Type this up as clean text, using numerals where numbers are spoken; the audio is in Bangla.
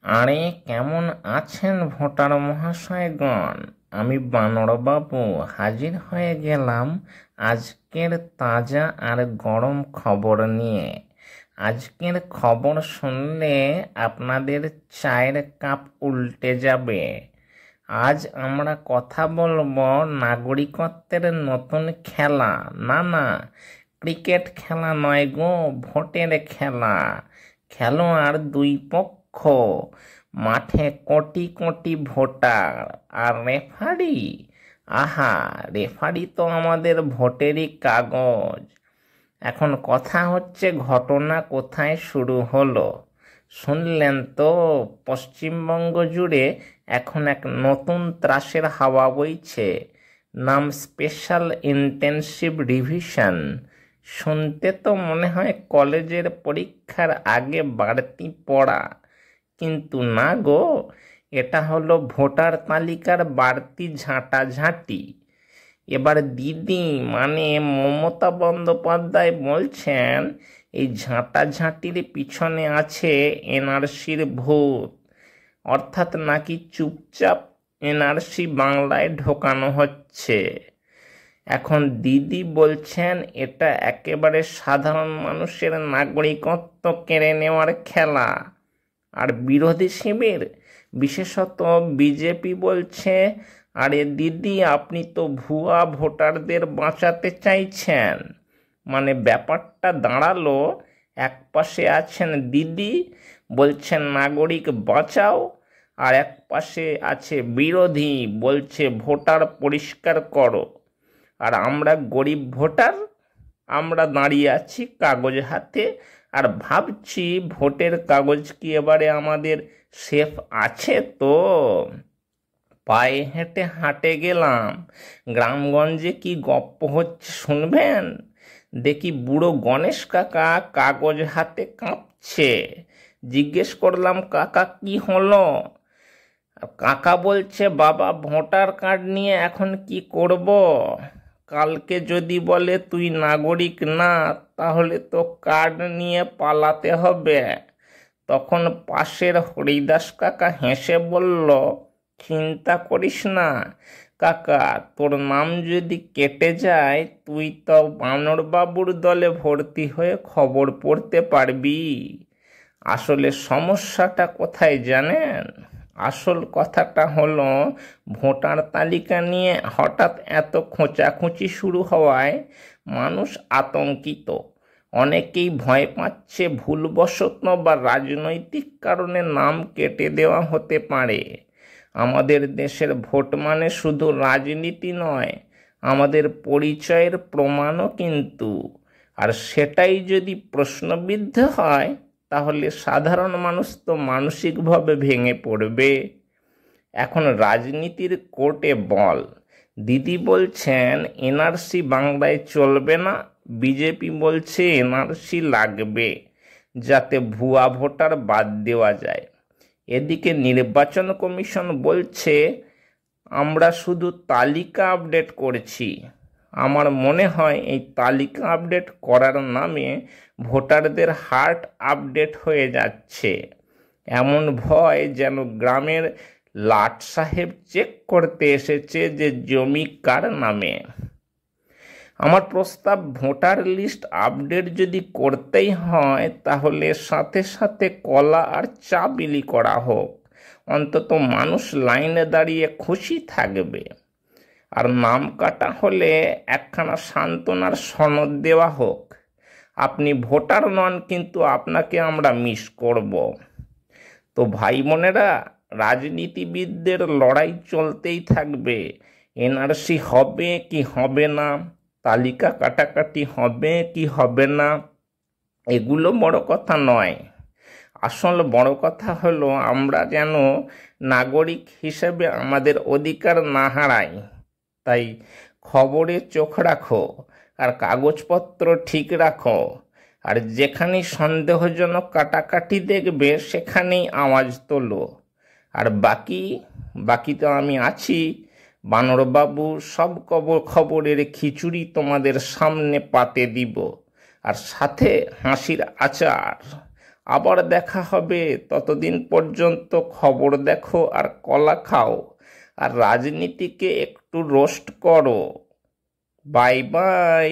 আরে কেমন আছেন ভোটার মহাশয়গণ? আমি বানরবাবু হাজির হয়ে গেলাম আজকের তাজা আর গরম খবর নিয়ে। আজকের খবর শুনলে আপনাদের চায়ের কাপ উল্টে যাবে। আজ আমরা কথা বলবো নাগরিকত্বের নতুন খেলা। না না, ক্রিকেট খেলা নয় গো, ভোটের খেলা। খেলোয়াড় দুই পক্ষ, মাঠে কোটি কোটি ভোটার, আর রেফারি, আহা, রেফারি তো আমাদের ভোটেরই কাগজ। এখন কথা হচ্ছে, ঘটনা কোথায় শুরু হলো শুনলেন তো? পশ্চিমবঙ্গ জুড়ে এখন এক নতুন ত্রাসের হাওয়া বইছে। নাম স্পেশাল ইন্টেনসিভ রিভিশন। শুনতে তো মনে হয় কলেজের পরীক্ষার আগে বাড়তি পড়া, কিন্তু না গো, এটা হলো ভোটার তালিকার বাড়তি ঝাঁটাঝাঁটি। এবার দিদি মানে মমতা বন্দ্যোপাধ্যায় বলছেন এই ঝাঁটাঝাঁটির পিছনে আছে এনআরসির ভূত। অর্থাৎ নাকি চুপচাপ এনআরসি বাংলায় ঢোকানো হচ্ছে। এখন দিদি বলছেন এটা একেবারে সাধারণ মানুষের নাগরিকত্ব কেড়ে নেওয়ার খেলা। আর বিরোধী শিবির, বিশেষত বিজেপি, বলছে আরে দিদি আপনি তো ভুয়া ভোটারদের বাঁচাতে চাইছেন। মানে ব্যাপারটা দাঁড়ালো, এক পাশে আছেন দিদি বলছেন নাগরিক বাঁচাও, আর এক পাশে আছে বিরোধী বলছে ভোটার পরিষ্কার করো। আর আমরা গরিব ভোটার, আমরা দাঁড়িয়ে আছি কাগজ হাতে আর ভাবছি ভোটের কাগজ কি এবারে আমাদের সেফ আছে তো। পায়ে হেঁটে হাঁটে গেলাম, গ্রামগঞ্জে কি গপ্প হচ্ছে শুনবেন। দেখি বুড়ো গণেশ কাকা কাগজ হাতে কাঁপছে। জিজ্ঞেস করলাম, কাকা কি হলো? কাকা বলছে, বাবা ভোটার কার্ড নিয়ে এখন কি করব? কালকে যদি বলে তুই নাগরিক না, তাহলে তো কার্ড নিয়ে পালাতে হবে। তখন পাশের হরিদাস কাকা হেসে বলল, চিন্তা করিস না কাকা, তোর নাম যদি কেটে যায় তুই তো বানরবাবুর দলে ভর্তি হয়ে খবর পড়তে পারবি। আসলে সমস্যাটা কোথায় জানেন? আসল কথাটা হলো ভোটার তালিকা নিয়ে হঠাৎ এত খোঁচাখুচি শুরু হওয়ায় মানুষ আতঙ্কিত। অনেকেই ভয় পাচ্ছে ভুলবশত বা রাজনৈতিক কারণে নাম কেটে দেওয়া হতে পারে। আমাদের দেশের ভোট মানে শুধু রাজনীতি নয়, আমাদের পরিচয়ের প্রমাণও কিন্তু। আর সেটাই যদি প্রশ্নবিদ্ধ হয়, তাহলে সাধারণ মানুষ তো মানসিকভাবে ভেঙে পড়বে। এখন রাজনীতির কোর্টে বল। দিদি বলছেন এনআরসি বাংলায় চলবে না, বিজেপি বলছে এনআরসি লাগবে যাতে ভুয়া ভোটার বাদ দেওয়া যায়। এদিকে নির্বাচন কমিশন বলছে আমরা শুধু তালিকা আপডেট করছি। আমার মনে হয় এই তালিকা আপডেট করার নামে ভোটারদের হার্ট আপডেট হয়ে যাচ্ছে। এমন ভয় যেন গ্রামের লাট সাহেব চেক করতে এসেছে যে জমি কার নামে। আমার প্রস্তাব, ভোটার লিস্ট আপডেট যদি করতেই হয় তাহলে সাথে সাথে কলা আর চা বিলি করা হোক, অন্তত মানুষ লাইনে দাঁড়িয়ে খুশি থাকবে। আর নাম কাটা হলে একখানা সান্ত্বনার সনদ দেওয়া হোক, আপনি ভোটার নন কিন্তু আপনাকে আমরা মিস করব। তো ভাই বোনেরা, রাজনীতিবিদদের লড়াই চলতেই থাকবে। এনআরসি হবে কি হবে না, তালিকা কাটাকাটি হবে কি হবে না, এগুলো বড় কথা নয়। আসল বড় কথা হলো আমরা যেন নাগরিক হিসেবে আমাদের অধিকার না হারাই। তাই খবরে চোখ রাখো আর কাগজপত্র ঠিক রাখো। আর যেখানেই সন্দেহজনক কাটাকাটি দেখবে সেখানেই আওয়াজ তোলো। আর বাকি তো আমি আছি, বানরবাবু সব খবরের খিচুড়ি তোমাদের সামনে পাতে দিব, আর সাথে হাসির আচার। আবার দেখা হবে। ততদিন পর্যন্ত খবর দেখো আর কলা খাও, আর রাজনীতিকে একটু রোস্ট করো। Bye bye.